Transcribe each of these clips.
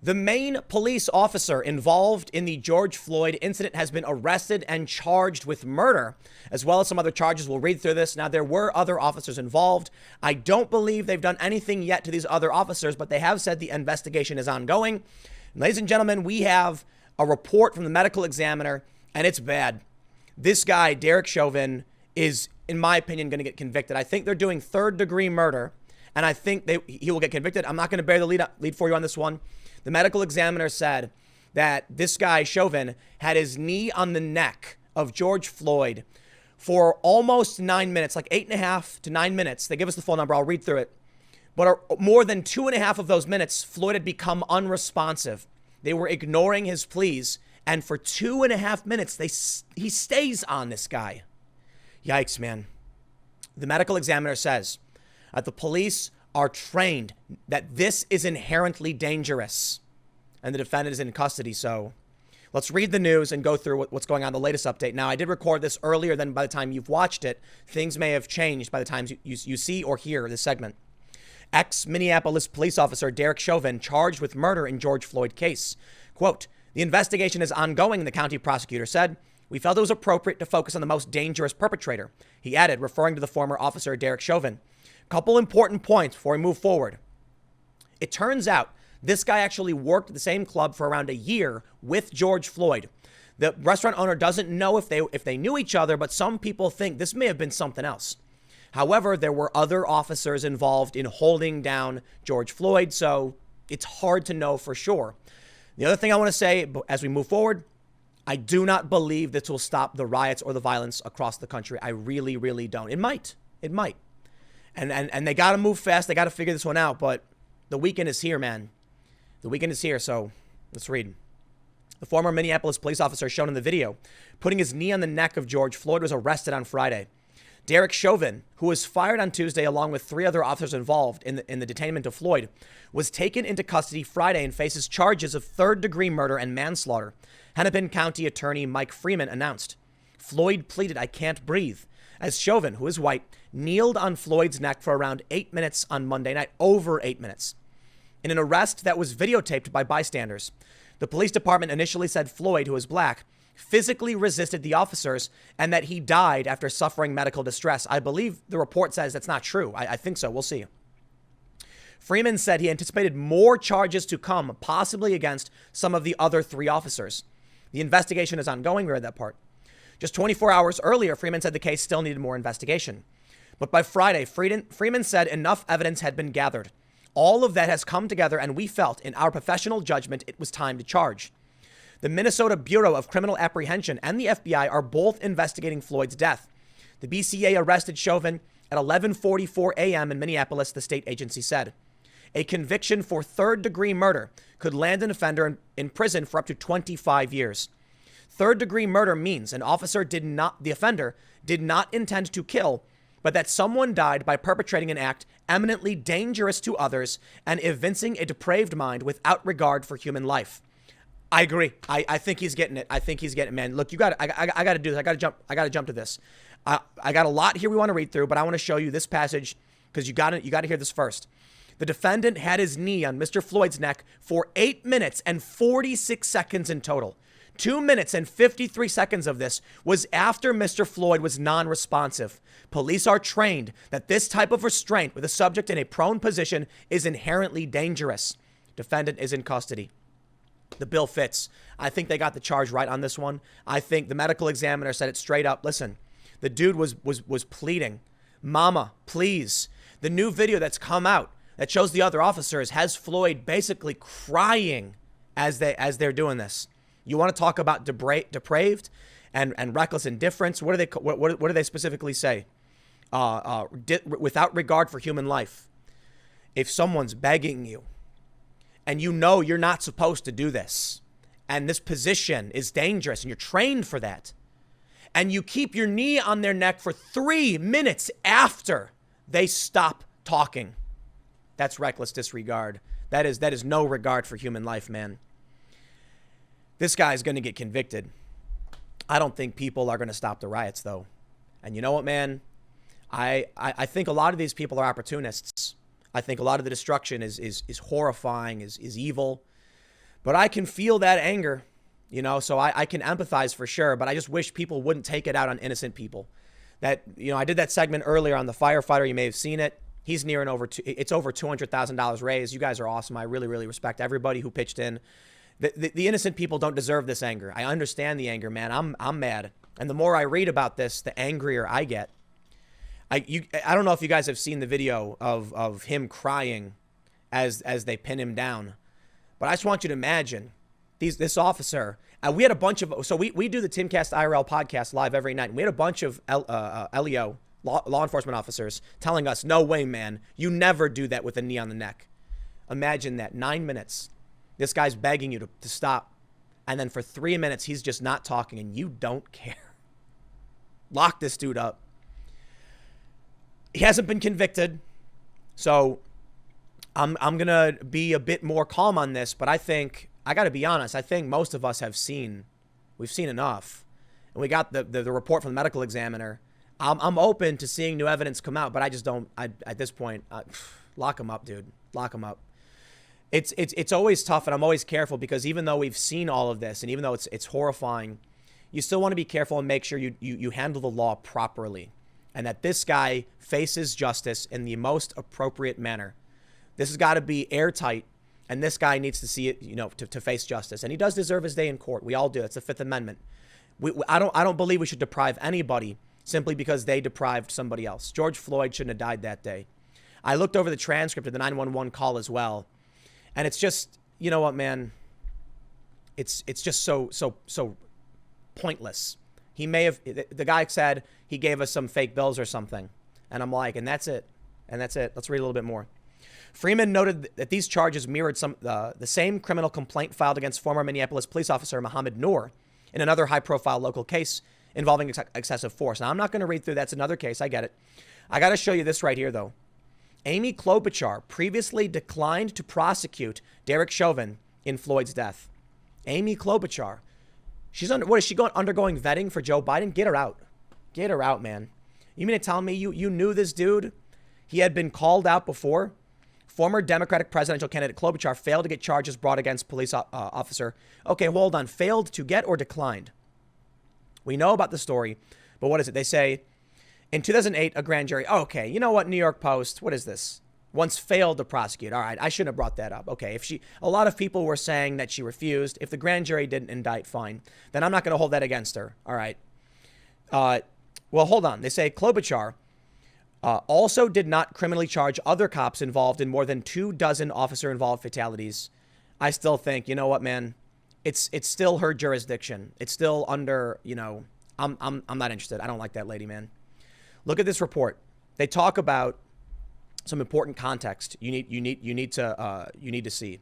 The main police officer involved in the George Floyd incident has been arrested and charged with murder, as well as some other charges. We'll read through this. Now, there were other officers involved. I don't believe they've done anything yet to these other officers, but they have said the investigation is ongoing. Ladies and gentlemen, we have a report from the medical examiner, and it's bad. This guy, Derek Chauvin, is, in my opinion, going to get convicted. I think they're doing third-degree murder, and I think he will get convicted. I'm not going to bear the lead for you on this one. The medical examiner said that this guy, Chauvin, had his knee on the neck of George Floyd for almost 9 minutes, like 8.5 to 9 minutes. They give us the full number. I'll read through it. But more than 2.5 of those minutes, Floyd had become unresponsive. They were ignoring his pleas. And for 2.5 minutes, he stays on this guy. Yikes, man. The medical examiner says that the police are trained that this is inherently dangerous. And the defendant is in custody. So let's read the news and go through what's going on, the latest update. Now, I did record this earlier than by the time you've watched it. Things may have changed by the time you see or hear this segment. Ex-Minneapolis police officer Derek Chauvin charged with murder in George Floyd case. Quote, "The investigation is ongoing," the county prosecutor said. "We felt it was appropriate to focus on the most dangerous perpetrator," he added, referring to the former officer Derek Chauvin. Couple important points before we move forward. It turns out this guy actually worked at the same club for around a year with George Floyd. The restaurant owner doesn't know if they knew each other, but some people think this may have been something else. However, there were other officers involved in holding down George Floyd, so it's hard to know for sure. The other thing I want to say as we move forward, I do not believe this will stop the riots or the violence across the country. I really, really don't. It might. It might. And they got to move fast. They got to figure this one out. But the weekend is here, man. The weekend is here. So let's read. The former Minneapolis police officer shown in the video putting his knee on the neck of George Floyd was arrested on Friday. Derek Chauvin, who was fired on Tuesday along with 3 other officers involved in the detainment of Floyd, was taken into custody Friday and faces charges of third-degree murder and manslaughter, Hennepin County Attorney Mike Freeman announced. Floyd pleaded, "I can't breathe," as Chauvin, who is white, kneeled on Floyd's neck for around 8 minutes on Monday night, over 8 minutes. In an arrest that was videotaped by bystanders, the police department initially said Floyd, who is black, physically resisted the officers and that he died after suffering medical distress. I believe the report says that's not true. I think so. We'll see. Freeman said he anticipated more charges to come, possibly against some of the other 3 officers. The investigation is ongoing. We read that part. Just 24 hours earlier, Freeman said the case still needed more investigation. But by Friday, Freeman said enough evidence had been gathered. All of that has come together, and we felt, in our professional judgment, it was time to charge. The Minnesota Bureau of Criminal Apprehension and the FBI are both investigating Floyd's death. The BCA arrested Chauvin at 11:44 a.m. in Minneapolis, the state agency said. A conviction for third-degree murder could land an offender in prison for up to 25 years. Third-degree murder means the offender did not intend to kill, but that someone died by perpetrating an act eminently dangerous to others and evincing a depraved mind without regard for human life. I agree. I think he's getting it. I think he's getting it, man. Look, I got to do this. I got to jump to this. I got a lot here we want to read through, but I want to show you this passage because you got to hear this first. The defendant had his knee on Mr. Floyd's neck for 8 minutes and 46 seconds in total. 2 minutes and 53 seconds of this was after Mr. Floyd was non-responsive. Police are trained that this type of restraint with a subject in a prone position is inherently dangerous. Defendant is in custody. The bill fits. I think they got the charge right on this one. I think the medical examiner said it straight up. Listen, the dude was pleading, "Mama, please." The new video that's come out that shows the other officers has Floyd basically crying as they're doing this. You want to talk about depraved and reckless indifference? What do they specifically say? Without regard for human life. If someone's begging you, and you know you're not supposed to do this, and this position is dangerous, and you're trained for that, and you keep your knee on their neck for 3 minutes after they stop talking, that's reckless disregard. That is no regard for human life, man. This guy's going to get convicted. I don't think people are going to stop the riots, though. And you know what, man? I think a lot of these people are opportunists. I think a lot of the destruction is horrifying, is evil. But I can feel that anger, so I can empathize for sure. But I just wish people wouldn't take it out on innocent people. That, I did that segment earlier on the firefighter. You may have seen it. He's nearing it's over $200,000 raised. You guys are awesome. I really, really respect everybody who pitched in. The innocent people don't deserve this anger. I understand the anger, man. I'm mad. And the more I read about this, the angrier I get. I don't know if you guys have seen the video of him crying as they pin him down. But I just want you to imagine this officer. We had a bunch of, so we do the Timcast IRL podcast live every night. And we had a bunch of LEO, law enforcement officers, telling us, no way, man, you never do that with a knee on the neck. Imagine that, 9 minutes. This guy's begging you to stop. And then for 3 minutes, he's just not talking and you don't care. Lock this dude up. He hasn't been convicted. So I'm going to be a bit more calm on this, but I think, I got to be honest, I think most of us we've seen enough. And we got the report from the medical examiner. I'm open to seeing new evidence come out, but I just don't, at this point, lock him up, dude. Lock him up. It's always tough, and I'm always careful because even though we've seen all of this, and even though it's horrifying, you still want to be careful and make sure you handle the law properly, and that this guy faces justice in the most appropriate manner. This has got to be airtight, and this guy needs to see it, to face justice, and he does deserve his day in court. We all do. It's the Fifth Amendment. I don't believe we should deprive anybody simply because they deprived somebody else. George Floyd shouldn't have died that day. I looked over the transcript of the 911 call as well. And it's just, you know what, man? It's just so pointless. He may have, the guy said he gave us some fake bills or something. And I'm like, and that's it. Let's read a little bit more. Freeman noted that these charges mirrored the same criminal complaint filed against former Minneapolis police officer Mohammed Noor in another high-profile local case involving excessive force. Now, I'm not going to read through. That's another case. I get it. I got to show you this right here, though. Amy Klobuchar previously declined to prosecute Derek Chauvin in Floyd's death. Amy Klobuchar. Undergoing vetting for Joe Biden? Get her out. Get her out, man. You mean to tell me you knew this dude? He had been called out before? Former Democratic presidential candidate Klobuchar failed to get charges brought against police officer. Okay, hold on. Failed to get or declined? We know about the story, but what is it? They say, in 2008, a grand jury. Okay, you know what, New York Post? What is this? Once failed to prosecute. All right, I shouldn't have brought that up. Okay, a lot of people were saying that she refused. If the grand jury didn't indict, fine. Then I'm not going to hold that against her. All right. Well, hold on. They say Klobuchar also did not criminally charge other cops involved in more than 24 officer-involved fatalities. I still think, you know what, man? It's still her jurisdiction. It's still under, I'm not interested. I don't like that lady, man. Look at this report. They talk about some important context you need to see.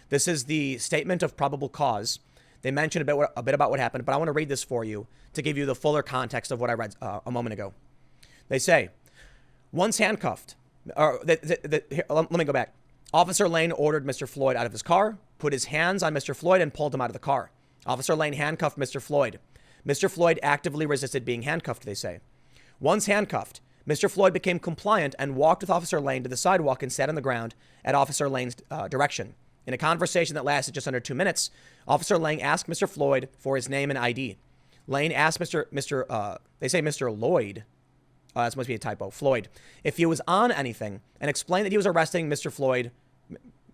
This is the statement of probable cause. They mention a bit about what happened, but I want to read this for you to give you the fuller context of what I read a moment ago. They say, once handcuffed, let me go back. Officer Lane ordered Mr. Floyd out of his car, put his hands on Mr. Floyd, and pulled him out of the car. Officer Lane handcuffed Mr. Floyd. Mr. Floyd actively resisted being handcuffed, they say. Once handcuffed, Mr. Floyd became compliant and walked with Officer Lane to the sidewalk and sat on the ground at Officer Lane's direction. In a conversation that lasted just under 2 minutes, Officer Lane asked Mr. Floyd for his name and ID. Lane asked they say Mr. Lloyd, this must be a typo, Floyd, if he was on anything, and explained that he was arresting Mr. Floyd.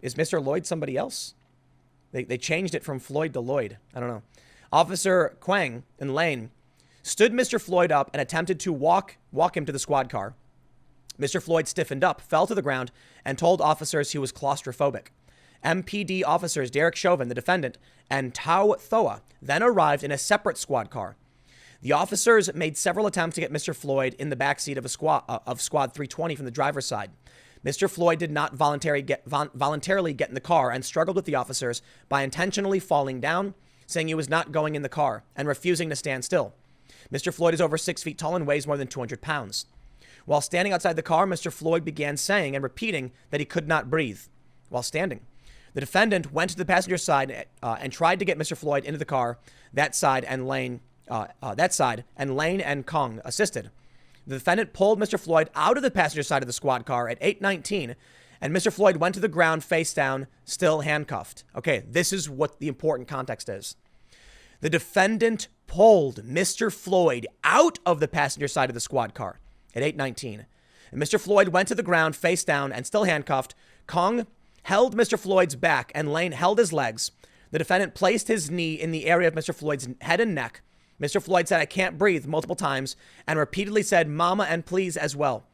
Is Mr. Lloyd somebody else? They changed it from Floyd to Lloyd. I don't know. Officer Quang and Lane stood Mr. Floyd up and attempted to walk him to the squad car. Mr. Floyd stiffened up, fell to the ground, and told officers he was claustrophobic. MPD officers Derek Chauvin, the defendant, and Tau Thoa then arrived in a separate squad car. The officers made several attempts to get Mr. Floyd in the backseat of Squad 320 from the driver's side. Mr. Floyd did not voluntarily get in the car and struggled with the officers by intentionally falling down, saying he was not going in the car, and refusing to stand still. Mr. Floyd is over 6 feet tall and weighs more than 200 pounds. While standing outside the car, Mr. Floyd began saying and repeating that he could not breathe while standing. The defendant went to the passenger side and tried to get Mr. Floyd into the car. That side and Lane and Kong assisted. The defendant pulled Mr. Floyd out of the passenger side of the squad car at 8:19 And Mr. Floyd went to the ground face down, still handcuffed. Okay, this is what the important context is. The defendant pulled Mr. Floyd out of the passenger side of the squad car at 8:19. And Mr. Floyd went to the ground face down and still handcuffed. Kong held Mr. Floyd's back and Lane held his legs. The defendant placed his knee in the area of Mr. Floyd's head and neck. Mr. Floyd said, "I can't breathe," multiple times and repeatedly said, "Mama," and "please" as well.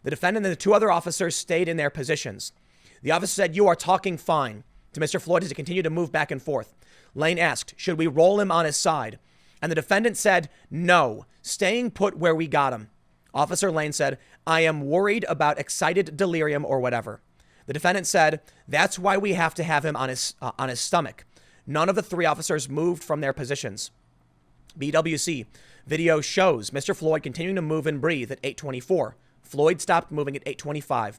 The defendant and the two other officers stayed in their positions. The officer said, "You are talking fine," to Mr. Floyd as he continued to move back and forth. Lane asked, "Should we roll him on his side?" And the defendant said, "No, staying put where we got him." Officer Lane said, "I am worried about excited delirium or whatever." The defendant said, "That's why we have to have him on his stomach." None of the three officers moved from their positions. BWC video shows Mr. Floyd continuing to move and breathe at 8:24. Floyd stopped moving at 8:25.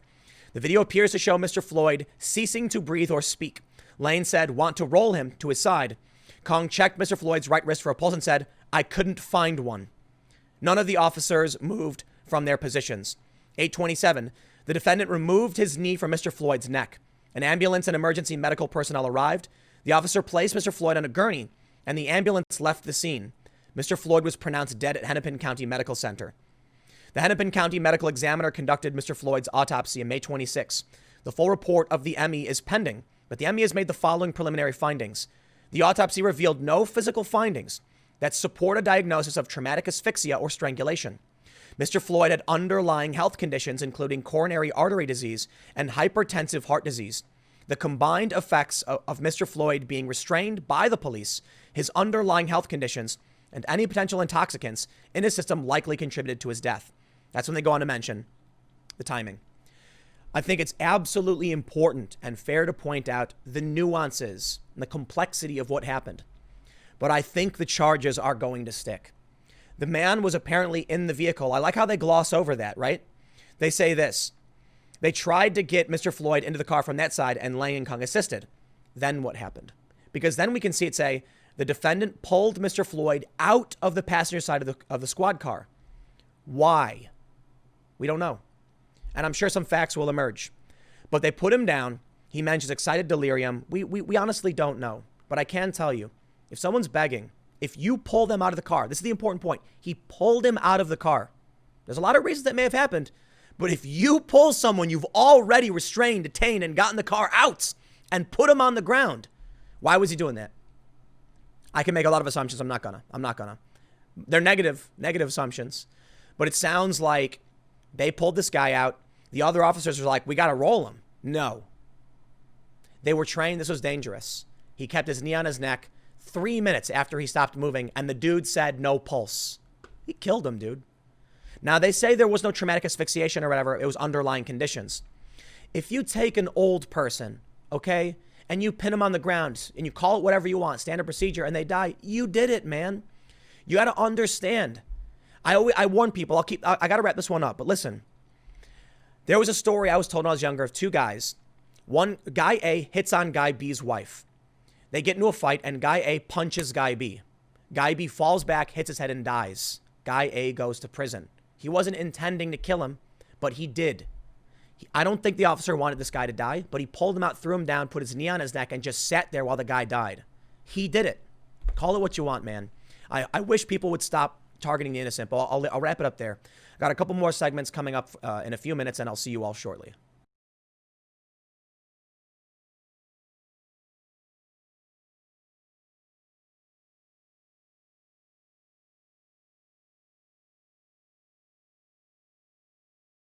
The video appears to show Mr. Floyd ceasing to breathe or speak. Lane said, "Want to roll him to his side." Kong checked Mr. Floyd's right wrist for a pulse and said, "I couldn't find one." None of the officers moved from their positions. 8:27, the defendant removed his knee from Mr. Floyd's neck. An ambulance and emergency medical personnel arrived. The officer placed Mr. Floyd on a gurney, and the ambulance left the scene. Mr. Floyd was pronounced dead at Hennepin County Medical Center. The Hennepin County Medical Examiner conducted Mr. Floyd's autopsy on May 26. The full report of the ME is pending, but the ME has made the following preliminary findings. The autopsy revealed no physical findings that support a diagnosis of traumatic asphyxia or strangulation. Mr. Floyd had underlying health conditions, including coronary artery disease and hypertensive heart disease. The combined effects of Mr. Floyd being restrained by the police, his underlying health conditions, and any potential intoxicants in his system likely contributed to his death. That's when they go on to mention the timing. I think it's absolutely important and fair to point out the nuances and the complexity of what happened. But I think the charges are going to stick. The man was apparently in the vehicle. I like how they gloss over that, right? They say this. They tried to get Mr. Floyd into the car from that side and Lane and Kong assisted. Then what happened? Because then we can see it say the defendant pulled Mr. Floyd out of the passenger side of the squad car. Why? We don't know. And I'm sure some facts will emerge. But they put him down. He mentions excited delirium. We honestly don't know. But I can tell you, if someone's begging, if you pull them out of the car, this is the important point. He pulled him out of the car. There's a lot of reasons that may have happened. But if you pull someone you've already restrained, detained, and gotten the car out and put him on the ground, why was he doing that? I can make a lot of assumptions. I'm not gonna. They're negative assumptions. But it sounds like they pulled this guy out. The other officers were like, we got to roll him. No. They were trained. This was dangerous. He kept his knee on his neck 3 minutes after he stopped moving, and the dude said no pulse. He killed him, dude. Now, they say there was no traumatic asphyxiation or whatever. It was underlying conditions. If you take an old person, okay, and you pin them on the ground and you call it whatever you want, standard procedure, and they die, you did it, man. You got to understand. I warn people. I got to wrap this one up, but listen. There was a story I was told when I was younger of two guys. One, guy A hits on guy B's wife. They get into a fight and guy A punches guy B. Guy B falls back, hits his head and dies. Guy A goes to prison. He wasn't intending to kill him, but he did. I don't think the officer wanted this guy to die, but he pulled him out, threw him down, put his knee on his neck, and just sat there while the guy died. He did it. Call it what you want, man. I wish people would stop targeting the innocent, but I'll wrap it up there. I got a couple more segments coming up in a few minutes, and I'll see you all shortly.